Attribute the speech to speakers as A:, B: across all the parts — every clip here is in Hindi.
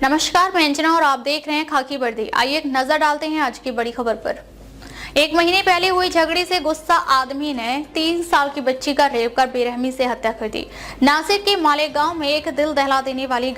A: नमस्कार, मैं अंजना और आप देख रहे हैं खाकी वर्दी। आइए एक नजर डालते हैं आज की बड़ी खबर पर। एक महीने पहले हुई झगड़े से गुस्सा आदमी ने 3 साल की बच्ची का रेप कर बेरहमी से हत्या कर दी। नासिक के मालेगांव में एक दिल दहला देने वाली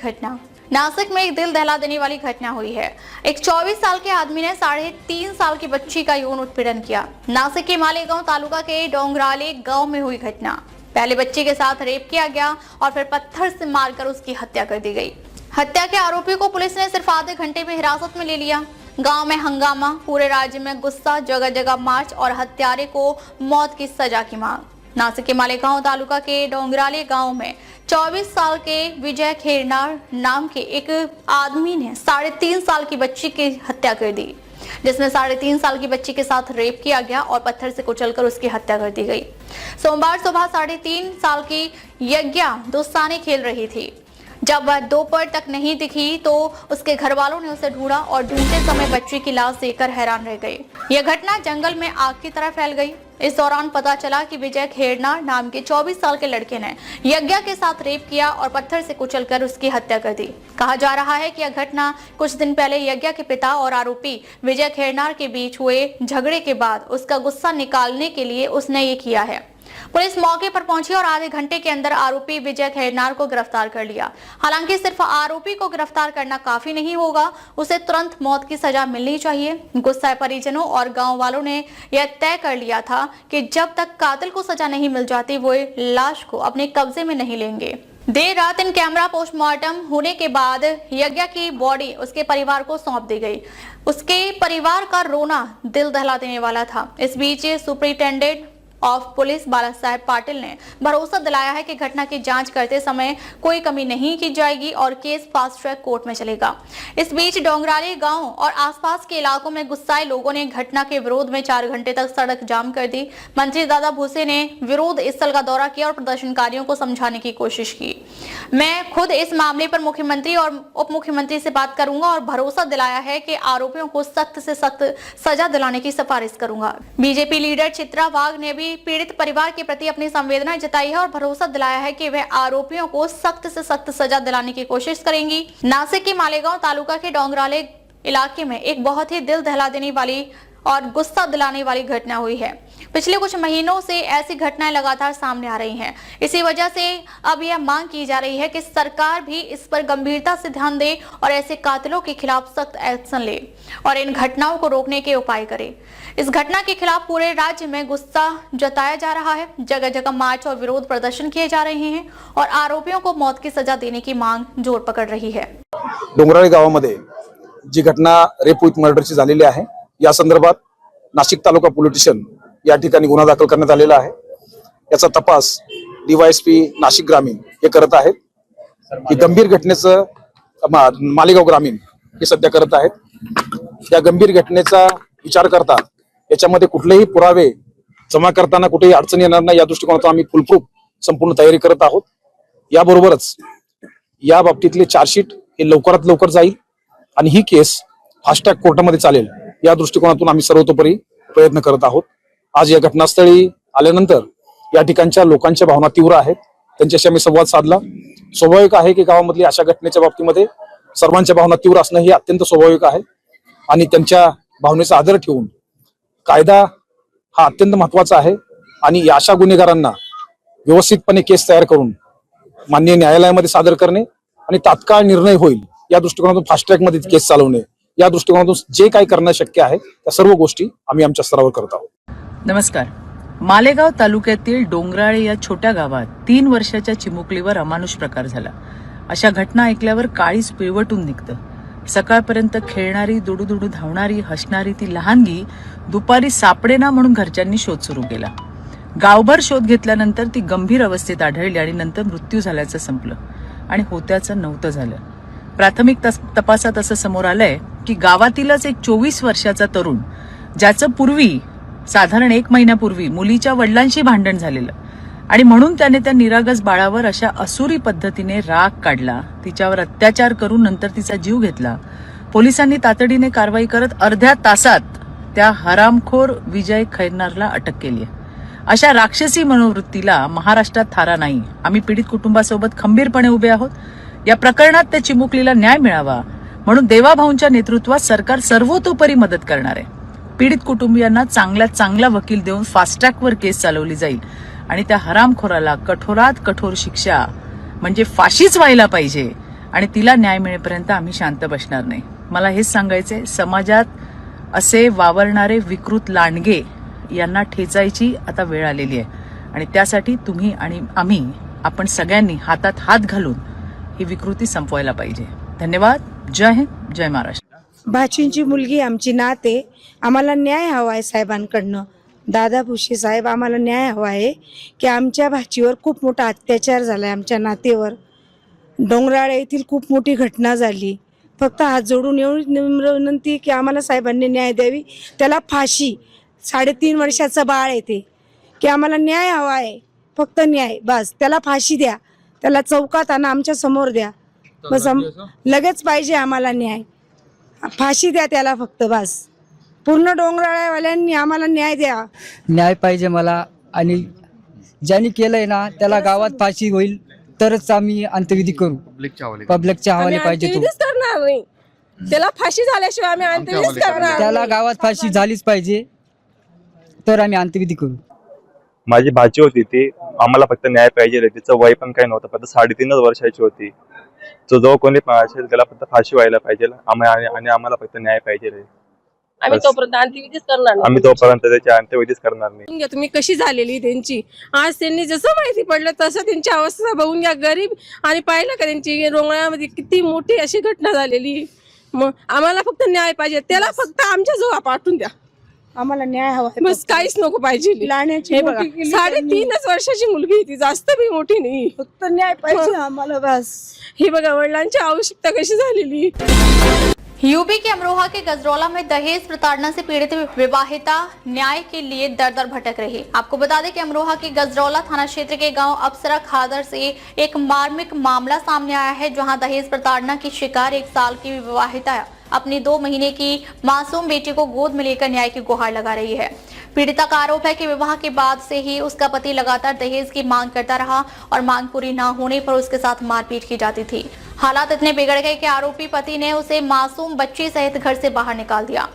A: घटना हुई है। एक 24 साल के आदमी ने 3.5 साल की बच्ची का यौन उत्पीड़न किया। नासिक के मालेगांव तालुका के डोंगराले गांव में हुई घटना। पहले बच्ची के साथ रेप किया गया और फिर पत्थर से मारकर उसकी हत्या कर दी गई। हत्या के आरोपी को पुलिस ने सिर्फ आधे घंटे में हिरासत में ले लिया। गांव में हंगामा, पूरे राज्य में गुस्सा, जगह जगह मार्च और हत्यारे को मौत की सजा की मांग। नासिक के मालेगांव तालुका के डोंगराले गांव में 24 साल के विजय खेरनार नाम के एक आदमी ने 3.5 साल की बच्ची की हत्या कर दी, जिसमें 3.5 साल की बच्ची के साथ रेप किया गया और पत्थर से कुचलकर उसकी हत्या कर दी गई। सोमवार सुबह 3.5 साल की यज्ञा दोस्ताने खेल रही थी। जब वह दोपहर तक नहीं दिखी तो उसके घर वालों ने उसे ढूंढा और ढूंढते समय बच्ची की लाश देखकर हैरान रह गए। यह घटना जंगल में आग की तरह फैल गई। इस दौरान पता चला कि विजय खेरनार नाम के 24 साल के लड़के ने यज्ञा के साथ रेप किया और पत्थर से कुचलकर उसकी हत्या कर दी। कहा जा रहा है कि यह घटना कुछ दिन पहले यज्ञा के पिता और आरोपी विजय खेरनार के बीच हुए झगड़े के बाद उसका गुस्सा निकालने के लिए उसने ये किया है। पुलिस मौके पर पहुंची और आधे घंटे के अंदर आरोपी विजय खेरनार को गिरफ्तार कर लिया। हालांकि सिर्फ आरोपी को गिरफ्तार करना काफी नहीं होगा, उसे तुरंत मौत की सजा मिलनी चाहिए। गुस्साए परिजनों और गांव वालों ने यह तय कर लिया था कि जब तक कातिल को सजा नहीं मिल जाती वो लाश को अपने कब्जे में नहीं लेंगे। देर रात इन कैमरा पोस्टमार्टम होने के बाद यज्ञा की बॉडी उसके परिवार को सौंप दी गई। उसके परिवार का रोना दिल दहला देने वाला था। इस बीच सुपरिटेंडेंट ऑफ पुलिस बाला साहेब पाटिल ने भरोसा दिलाया है कि घटना की जांच करते समय कोई कमी नहीं की जाएगी और केस फास्ट ट्रैक कोर्ट में चलेगा। इस बीच डोंगराले गांव और आसपास के इलाकों में गुस्साए लोगों ने घटना के विरोध में 4 घंटे तक सड़क जाम कर दी। मंत्री दादा भूसे ने विरोध स्थल का दौरा किया और प्रदर्शनकारियों को समझाने की कोशिश की। मैं खुद इस मामले पर मुख्यमंत्री और उप मुख्यमंत्री से बात करूंगा और भरोसा दिलाया है कि आरोपियों को सख्त से सख्त सजा दिलाने की सिफारिश करूंगा। बीजेपी लीडर चित्रा वाघ ने भी पीड़ित परिवार के प्रति अपनी संवेदना जताई है और भरोसा दिलाया है कि वह आरोपियों को सख्त से सख्त सजा दिलाने की कोशिश करेंगी। नासिक के मालेगांव तालुका के डोंगराले इलाके में एक बहुत ही दिल दहला देने वाली और गुस्सा दिलाने वाली घटना हुई है। पिछले कुछ महीनों से ऐसी घटनाएं लगातार सामने आ रही हैं। इसी वजह से अब यह मांग की जा रही है कि सरकार भी इस पर गंभीरता से ध्यान दे और ऐसे कातिलों के खिलाफ सख्त एक्शन ले और इन घटनाओं को रोकने के उपाय करे। इस घटना के खिलाफ पूरे राज्य में गुस्सा जताया जा रहा है। जगह जगह मार्च और विरोध प्रदर्शन किए जा रहे हैं और आरोपियों को मौत की सजा देने की मांग जोर पकड़ रही है।
B: डोंगराळे गावामध्ये जी घटना रेप विथ मर्डरची झालेली आहे, या संदर्भात नाशिक तालुका पोलीस स्टेशन या ठिकाणी गुन्हा दाखल करण्यात आलेला आहे। याचा तपास डीवायएसपी नाशिक ग्रामीण हे करत आहेत। ही गंभीर घटनेचं मालेगाव ग्रामीण हे सध्या करत आहेत। या गंभीर घटनेचा विचार करता याच्यामध्ये कुठलेही पुरावे जमा करताना कुठेही अडचण येणार नाही या दृष्टिकोनातून आम्ही फुलप्रूफ संपूर्ण तयारी करत आहोत। याबरोबरच या बाबतीतले चार्जशीट हे लवकरात लवकर जाईल आणि ही केस फास्ट ट्रॅक कोर्टामध्ये चालेल या दृष्टिकोनातून आम्ही सर्वतोपरी प्रयत्न करत आहोत। आज या घटनास्थळी आल्यानंतर या ठिकाणच्या लोकांच्या भावना तीव्र आहेत, त्यांच्याशी आम्ही संवाद साधला। स्वाभाविक आहे की गावामधली अशा घटनेच्या बाबतीमध्ये सर्वांच्या भावना तीव्र असणं हे अत्यंत स्वाभाविक आहे आणि त्यांच्या भावनेचा आदर ठेवून कायदा हा अत्यंत महत्त्वाचा आहे आणि अशा गुन्हेगारांना व्यवस्थितपणे केस तयार करून माननीय न्यायालयामध्ये सादर करणे आणि तात्काळ निर्णय होईल या दृष्टिकोनातून फास्ट ट्रॅक मध्ये केस चालवणे या दृष्टिकोनातून जे काही करणं शक्य आहे त्या सर्व गोष्टी आम्ही आमच्या स्तरावर करत आहोत।
C: नमस्कार। मालेगाव तालुक्यातील डोंगराळे या छोट्या गावात 3 वर्षाच्या चिमुकलीवर अमानुष प्रकार झाला। अशा घटना ऐकल्यावर काळीच पिळवटून निघतं। सकाळपर्यंत खेळणारी, दुडूदुडू धावणारी, हसणारी ती लहानगी दुपारी सापडेना म्हणून घरच्यांनी शोध सुरू केला। गावभर शोध घेतल्यानंतर ती गंभीर अवस्थेत आढळली आणि नंतर मृत्यू झाल्याचं संपलं आणि होत्याचं नव्हतं झालं। प्राथमिक तपासात असं समोर आलंय की गावातीलच एक 24 वर्षाचा तरुण, ज्याचं पूर्वी साधारण 1 महिन्यापूर्वी मुलीच्या वडिलांशी भांडण झालेलं आणि म्हणून त्याने त्या निरागस बाळावर अशा असुरी पद्धतीने राग काढला, तिच्यावर अत्याचार करून नंतर तिचा जीव घेतला। पोलिसांनी तातडीने कारवाई करत अर्ध्या तासात त्या हरामखोर विजय खैरनारला अटक केली आहे। अशा राक्षसी मनोवृत्तीला महाराष्ट्रात थारा नाही। आम्ही पीडित कुटुंबासोबत खंबीरपणे उभे आहोत। या प्रकरणात त्या चिमुकलीला न्याय मिळावा म्हणून देवाभाऊंच्या नेतृत्वात सरकार सर्वतोपरी मदत करणार आहे. पीडित कुटुंबियांना चांगल्यात चांगला वकील देऊन फास्ट ट्रॅकवर केस चालवली जाईल आणि त्या हरामखोराला कठोरात कठोर शिक्षा म्हणजे फाशीच व्हायला पाहिजे आणि तिला न्याय मिळेपर्यंत आम्ही शांत बसणार नाही. मला हेच सांगायचंय, समाजात असे वावरणारे विकृत लांडगे यांना ठेचायची आता वेळ आलेली आहे आणि त्यासाठी तुम्ही आणि आपण सगळ्यांनी हातात हात घालून ही विकृती संपवायला पाहिजे. धन्यवाद. जय हिंद, जय महाराष्ट्र.
D: भाचींची मुलगी आमची नात आहे. आम्हाला न्याय हवा आहे साहेबांकडनं. दादा भुसे साहेब, आम्हाला न्याय हवा आहे की आमच्या भाचीवर खूप मोठा अत्याचार झाला आहे. आमच्या नातेवर डोंगराळे येथील खूप मोठी घटना झाली. फक्त हात जोडून एवढी नम्र विनंती की आम्हाला साहेबांनी न्याय द्यावी. त्याला फाशी, 3.5 वर्षाचं बाळ आहे ते, की आम्हाला न्याय हवा आहे, फक्त न्याय बस. त्याला फाशी द्या, त्याला चौकात आणा, आमच्या समोर द्या बस. लगेच पाहिजे आम्हाला न्याय. फाशी द्या त्याला फक्त बस. पूर्ण डोंगराळ्यावाल्यांनी आम्हाला न्याय द्या.
E: न्याय पाहिजे मला आणि ज्यांनी केलंय ना त्याला गावात फाशी होईल तरच आम्ही अंत्यविधी करू. पब्लिकच्या हवाले पाहिजे तो.
F: करणार नाही, त्याला फाशी झाल्याशिवाय आम्ही अंत्यविधी करणार.
E: त्याला गावात फाशी झालीच पाहिजे तर आम्ही अंत्यविधी करू.
G: माझी भाची होती ती, आम्हाला फक्त न्याय पाहिजे. तिचं वय पण काही नव्हतं, फक्त 3.5 वर्षाची होती. जो कोणी पण असेल त्याला फक्त फाशी व्हायला पाहिजे आणि आम्हाला फक्त न्याय पाहिजे.
F: आम्ही तोपर्यंत अंत्यविधीच करणार नाही.
G: आम्ही तोपर्यंत त्याची अंत्यविधीच करणार नाही.
F: तुम्ही कशी झालेली त्यांची, आज त्यांनी जसं माहिती पडलं तसं त्यांची अवस्था बघून घ्या. गरीब आणि पाहिलं का त्यांची रोंगळ्यामध्ये किती मोठी अशी घटना झालेली. मग आम्हाला फक्त न्याय पाहिजे, त्याला फक्त आमच्या जवळ पाठवून द्या.
D: आम्हाला न्याय हवा आहे,
F: बस काहीच नको पाहिजे.
D: हे बघा,
F: 3.5 वर्षाची मुलगी होती, जास्त बी मोठी नाही.
D: फक्त न्याय पाहिजे आम्हाला बस.
F: हे बघा वडिलांची आवश्यकता कशी झालेली.
A: यूपी के अमरोहा के गजरौला में दहेज प्रताड़ना से पीड़ित विवाहिता न्याय के लिए दर दर भटक रही. आपको बता दें कि अमरोहा के गजरौला थाना क्षेत्र के गांव अप्सरा खादर से एक मार्मिक मामला सामने आया है, जहां दहेज प्रताड़ना की शिकार 1 साल की विवाहिता अपनी 2 महीने की मासूम बेटी को गोद में लेकर न्याय की गुहार लगा रही है. पीड़िता का आरोप है कि विवाह के बाद से ही उसका पति लगातार दहेज की मांग करता रहा और मांग पूरी न होने पर उसके साथ मारपीट की जाती थी. हालात इतने बिगड़ गए कि आरोपी पति ने उसे मासूम बच्ची सहित घर से बाहर निकाल दिया.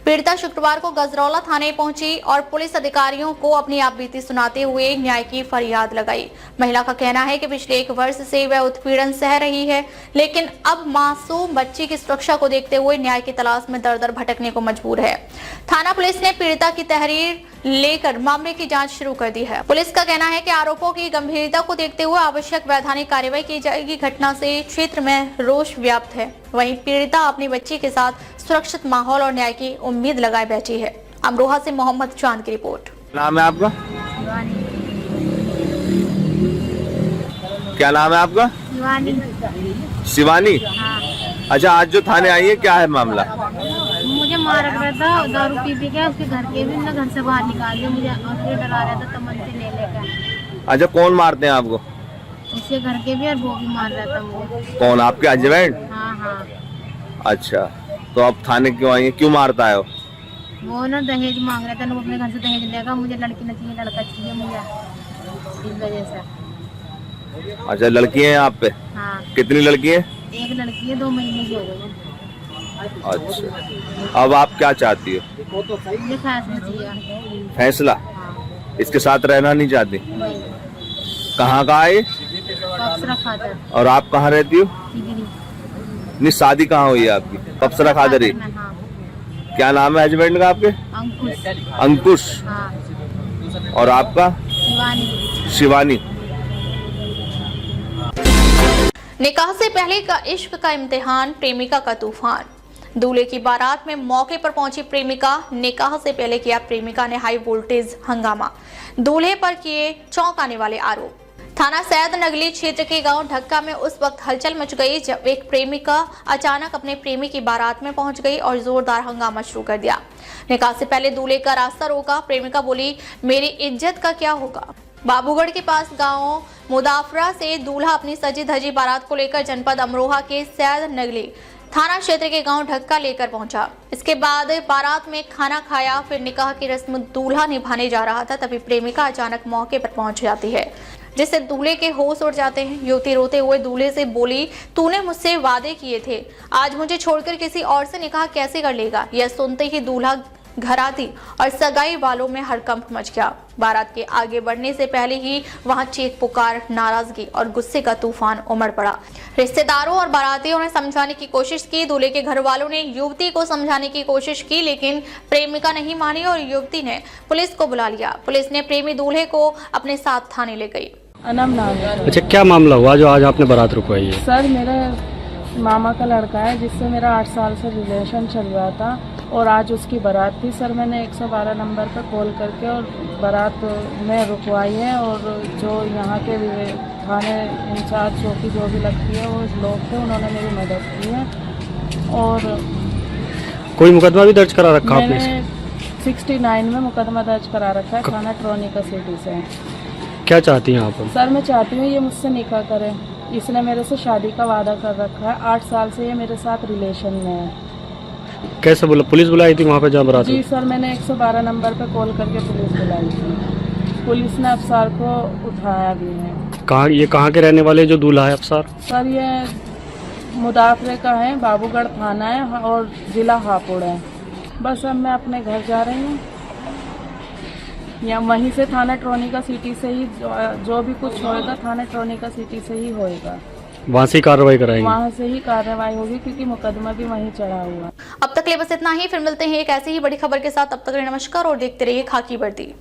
A: पीड़िता शुक्रवार को गजरौला थाने पहुंची और पुलिस अधिकारियों को अपनी आपबीती सुनाते हुए न्याय की फरियाद लगाई. महिला का कहना है कि पिछले 1 वर्ष से वह उत्पीड़न सह रही है, लेकिन अब मासूम बच्ची की सुरक्षा को देखते हुए न्याय की तलाश में दर दर भटकने को मजबूर है. थाना पुलिस ने पीड़िता की तहरीर लेकर मामले की जांच शुरू कर दी है. पुलिस का कहना है कि आरोपों की गंभीरता को देखते हुए आवश्यक वैधानिक कार्रवाई की जाएगी. घटना से क्षेत्र में रोष व्याप्त है. वहीं पीड़िता अपनी बच्ची के साथ सुरक्षित माहौल और न्याय की उम्मीद लगाए बैठी है. अमरोहा से मोहम्मद चांद की रिपोर्ट.
H: नाम है आपका? क्या नाम है आपका? शिवानी.
I: हाँ।
H: अच्छा, आज जो थाने आई है क्या है मामला?
I: मुझे मार रहा था, दारू पी के उसके घर के भी घर से बाहर निकाल दिया. मुझे और फिर डरा रहा था तमन से ले लेकर.
H: अच्छा, कौन मारते हैं आपको?
I: उसके घर के भी और वो भी मार रहा था मुझे.
H: कौन, आपके हस्बैंड?
I: हाँ हाँ.
H: अच्छा, तो अब थाने क्यों आई है, क्यों मारता है
I: वो ना दहेज मांग रहा था, वो अपने घर से दहेज लेगा. मुझे लड़की नहीं चाहिए, लड़का चाहिए मुझे, इस वजह से.
H: अच्छा, लड़की है यहाँ पे?
I: हाँ.
H: कितनी लड़की है?
I: एक लड़की है, 2 महीने की हो गई.
H: अच्छा, अब आप क्या चाहती हो?
I: मुझे फैसला चाहिए.
H: फैसला?
I: हाँ.
H: इसके साथ रहना नहीं चाहती?
I: वही.
H: कहाँ का है?
I: अप्सरा खादर.
H: और आप कहाँ रहती हो?
I: डिग्री.
H: नहीं, शादी कहाँ हुई है आपकी? अप्सरा खादर ही.
I: हाँ.
H: क्या नाम है हस्बैंड का आपके?
I: अंकुश.
H: अंकुश.
I: हाँ.
H: और आपका?
I: शिवानी.
H: शिवानी.
A: निकाह से पहले का इश्क का इम्तिहान, प्रेमिका का तूफान. दूल्हे की बारात में मौके पर पहुंची प्रेमिका. निकाह से पहले किया प्रेमिका ने हाई वोल्टेज हंगामा. दूल्हे पर किए चौंकाने वाले आरोप. थाना सैद नगली क्षेत्र के गांव ढक्का में उस वक्त हलचल मच गई जब एक प्रेमिका अचानक अपने प्रेमी की बारात में पहुंच गई और जोरदार हंगामा शुरू कर दिया. निकाह से पहले दूल्हे का रास्ता रोका. प्रेमिका बोली, मेरी इज्जत का क्या होगा. बाबूगढ़ के पास गांव मुदाफरा से दूल्हा अपनी सजी धजी बारात को लेकर जनपद अमरोहा के सैद नगली थाना क्षेत्र के गांव ढक्का लेकर पहुंचा. इसके बाद बारात में खाना खाया. फिर निकाह की रस्म दूल्हा निभाने जा रहा था, तभी प्रेमिका अचानक मौके पर पहुंच जाती है. जिससे दूल्हे के होश उड़ जाते हैं। युवती रोते हुए दूल्हे से बोली, तूने मुझसे वादे किए थे, आज मुझे छोड़कर किसी और से निकाह कैसे कर लेगा। यह सुनते ही दूल्हा घराती और सगाई वालों में हड़कंप मच गया। बारात के आगे बढ़ने से पहले ही वहां चीख पुकार, नाराजगी और गुस्से का तूफान उमड़ पड़ा। रिश्तेदारों और बारातियों ने समझाने की कोशिश की। दूल्हे के घर वालों ने युवती को समझाने की कोशिश की, लेकिन प्रेमिका नहीं मानी और युवती ने पुलिस को बुला लिया। पुलिस ने प्रेमी दूल्हे को अपने साथ थाने ले गई।
F: अनम नाम है।
J: अच्छा, क्या मामला हुआ जो आज आपने बारात रुकवाई है?
F: सर, मेरे मामा का लड़का है जिससे मेरा 8 साल से रिलेशन चल रहा था और आज उसकी बारात थी। सर, मैंने 112 नंबर पर कॉल करके और बारात में रुकवाई है और जो यहाँ के थाने इंचार्ज चौकी जो भी लगती है वो लोग थे, उन्होंने मेरी मदद की है। और
J: कोई मुकदमा भी दर्ज करा रखा आपने?
F: मैंने 69 में मुकदमा दर्ज करा रखा है थाना ट्रोनी का सिटी से।
J: क्या चाहती हैं आप?
F: सर, मैं चाहती हूँ ये मुझसे निकाह करे। इसने मेरे से शादी का वादा कर रखा है। 8 साल से ये मेरे साथ रिलेशन में है।
J: कैसे बोला? पुलिस बुलाई थी वहाँ पे जहाँ बारात?
F: जी सर, मैंने 112 नंबर पे कॉल करके पुलिस बुलाई थी। पुलिस ने अफसार को उठाया भी है।
J: ये कहाँ के रहने वाले जो दूल्हा है अफसार?
F: सर, ये मुदाफरे का है, बाबूगढ़ थाना है और जिला हापुड़ है। बस अब मैं अपने घर जा रही हूँ, या वहीं से थाना ट्रोनी का सिटी से ही जो भी कुछ होएगा थाना ट्रोनी का सिटी से ही होएगा।
J: वहाँ से कार्रवाई कराएंगे?
F: वहाँ से ही कार्रवाई होगी क्योंकि मुकदमा भी वहीं चढ़ा हुआ।
A: अब तक ले बस इतना ही। फिर मिलते हैं एक ऐसी ही बड़ी खबर के साथ। तब तक नमस्कार और देखते रहिए खाकी वर्दी।